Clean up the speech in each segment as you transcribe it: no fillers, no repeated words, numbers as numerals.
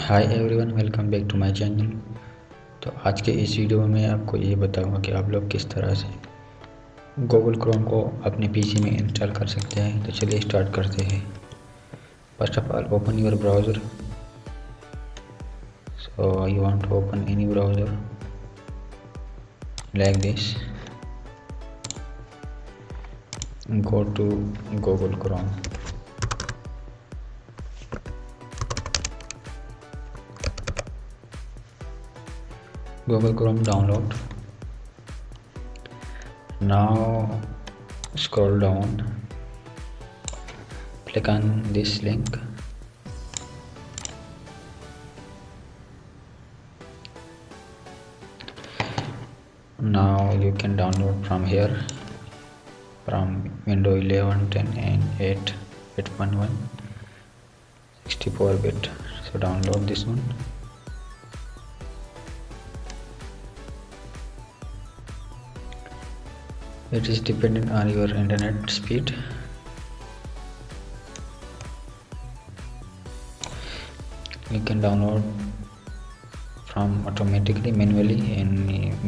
Hi everyone, welcome back to my channel. तो आज के इस वीडियो में मैं आपको ये बताऊंगा कि आप लोग किस तरह से गूगल क्रोम को अपने पीसी में इंस्टॉल कर सकते हैं। तो चलिए स्टार्ट करते हैं। First of all open your browser. So you want to open any browser like this. Go to Google Chrome. Google Chrome download. Now scroll down, click on this link. Now you can download from here, from Windows 11, 10 and 8, 8.1, 64-bit. So download this one. It is dependent on your internet speed. You can download from automatically, manually, and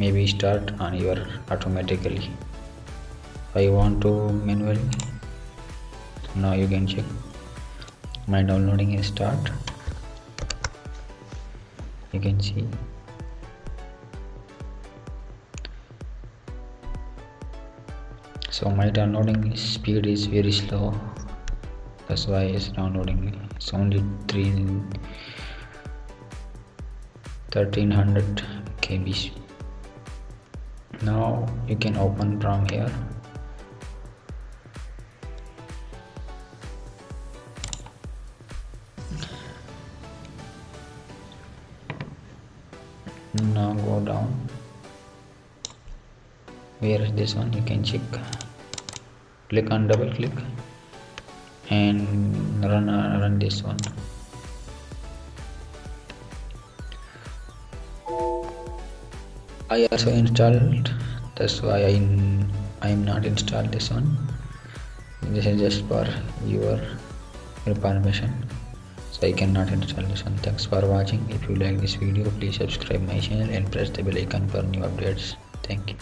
maybe start on your automatically. I want to manually. Now you can check my downloading is start. You can see so my downloading speed is very slow, that's why it's downloading. It's only 1300 KB. Now you can open from here. Now go down. Where is this one? You can check. Click on double click and run this one. I also installed, that's why I am not installed this one. This is just for your information, so I cannot install this one. Thanks for watching. If you like this video, please subscribe my channel and press the bell icon for new updates. Thank you.